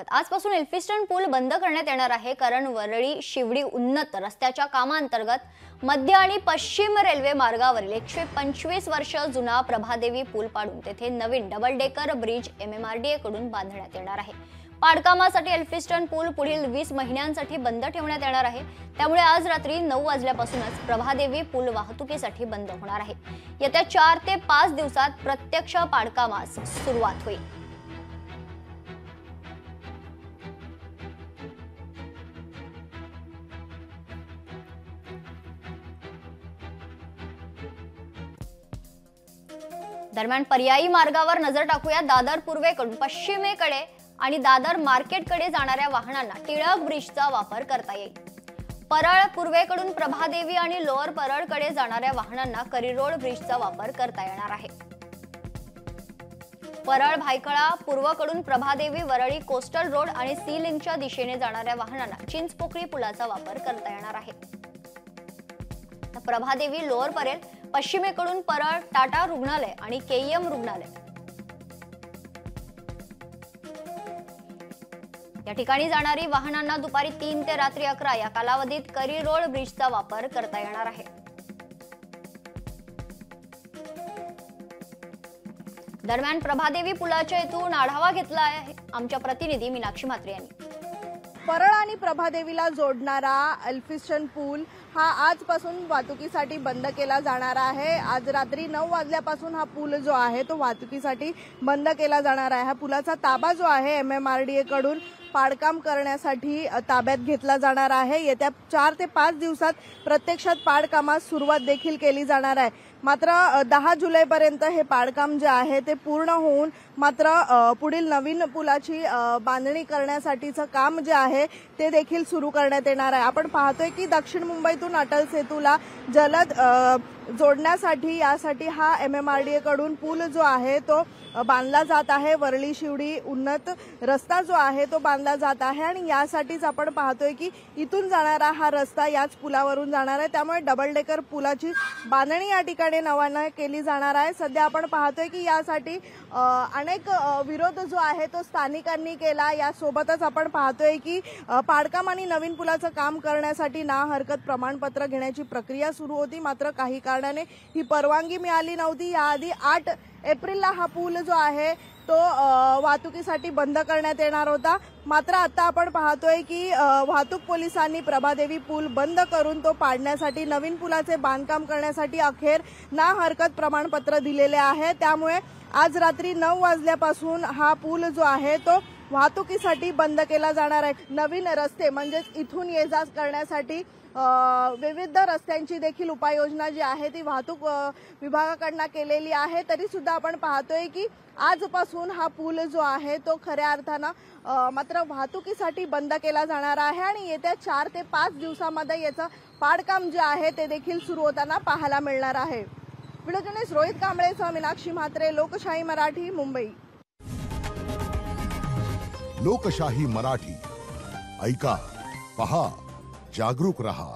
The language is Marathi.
आजपासून एल्फिस्टन पूल बंद करण्यात येणार आहे, कारण वरळी शिवडी उन्नत रस्त्याच्या कामांतर्गत मध्य आणि पश्चिम रेल्वे मार्गावरील 125 वर्ष जुना प्रभादेवी पूल पाडून तेथे नवीन डबल डेकर ब्रिज MMRDA कडून बांधण्यात येणार आहे। पाडकामासाठी एल्फिस्टन पूल पुढील 20 महिन्यांसाठी बंद ठेवण्यात येणार आहे। त्यामुळे आज रात्री 9 वाजल्यापासूनच प्रभादेवी पूल वाहतुकीसाठी बंद होणार आहे। येत्या 4 ते 5 दिवसात प्रत्यक्ष पाडकामास सुरुवात होईल। दरम्यान पर्यायी मार्गावर नजर टाकूया। दादर पूर्वेकडून पश्चिमेकडे आणि दादर मार्केटकडे जाणाऱ्या वाहनांना टिळक ब्रिजचा वापर करता येईल। परळ पूर्वेकडून प्रभादेवी आणि लोअर परळकडे जाणाऱ्या वाहनांना करिरोड ब्रिजचा वापर करता येणार आहे। परळ भायखळा पूर्वकडून प्रभादेवी वरळी कोस्टल रोड आणि सी लिंकच्या दिशेने जाणाऱ्या वाहनांना चिंचपोकळी पुलाचा वापर करता येणार आहे। प्रभादेवी लोअर परेल पश्चिमेकडून परळ टाटा रुग्णालय आणि KEM रुग्णालय या ठिकाणी जाणारी वाहनांना दुपारी 3 ते रात्री 11 या कालावधीत करिरोड ब्रिजचा वापर करता येणार आहे। दरम्यान प्रभादेवी पुलाच्या येथून आढावा घेतला आहे आमच्या प्रतिनिधी मीनाक्षी म्हात्रे यांनी। परळ आणि प्रभादेवीला जोडणारा एल्फिस्टन पूल हा आजपासून वाहतुकीसाठी बंद केला जाणार आहे। आज रात्री 9 वाजल्यापासून हा पूल जो आहे तो वाहतुकीसाठी बंद केला जाणार आहे। हा पुलाचा ताबा जो आहे MMRDA कडून पाडकाम करण्यासाठी ताब्यात घेतला जाणार आहे। येत्या 4 ते 5 दिवसात प्रत्यक्षात पाडकामास सुरुवात देखील केली जाणार आहे। मात्र 10 जुलैपर्यंत हे पाडकाम जे आहे ते पूर्ण होऊन मात्र पुढील नवीन पुलाची बांधणी करण्यासाठीचं काम जे आहे ते देखील सुरू करण्यात येणार आहे। आपण पाहतोय की दक्षिण मुंबईतून अटल सेतूला जलद जोडण्यासाठी यासाठी हा MMRDA कडून पूल जो आहे तो बांधला जात आहे। वरळी शिवडी उन्नत रस्ता जो आहे तो बांधला जात आहे आणि यासाठीच आपण पाहतोय की इथून जाणारा हा रस्ता याच पुलावरून जाणार आहे। त्यामुळे डबल डेकर पुलाची बांधणी या ठिकाणी नव्याने केली जाणार आहे। सध्या आपण पाहतोय की यासाठी अनेक विरोध जो आहे तो स्थानिकांनी केला। यासोबतच आपण पाहतोय की पाडकाम आणि नवीन पुलाचं काम करण्यासाठी ना हरकत प्रमाणपत्र घेण्याची प्रक्रिया सुरू होती, मात्र काही कारणाने ही परवानगी मिळाली नव्हती। याआधी 8 एप्रिलला हा पूल जो आहे तो वाहतुकीसाठी बंद करण्यात येणार होता, मात्र आता आपण पाहतोय की वाहतूक पोलिसांनी प्रभादेवी पूल बंद करून तो पाडण्यासाठी नवीन पुलाचे बांधकाम करण्यासाठी अखेर ना हरकत प्रमाणपत्र दिलेले आहे। त्यामुळे आज रात्री 9 वाजल्यापासून हा पूल जो आहे तो वाहतुकीसाठी बंद केला जाणार आहे। नवीन रस्ते म्हणजेच इथून ये जा करण्यासाठी विविध रस्त्यांची देखील उपाययोजना जी आहे ती वाहतूक विभागाकडून केलेली आहे। तरी सुद्धा आपण पाहतोय की आजपासून हा पूल जो आहे तो खऱ्या अर्थानं मात्र वाहतुकीसाठी बंद केला जाणार आहे आणि येत्या 4 ते 5 दिवसांमध्ये याचं पाडकाम जे आहे ते देखील सुरू होताना पाहायला मिळणार आहे। व्हिडिओ जर्नलिस्ट रोहित कांबळेसह मीनाक्षी म्हात्रे, लोकशाही मराठी, मुंबई। लोकशाही मराठी ऐका, पहा, जागरूक रहा।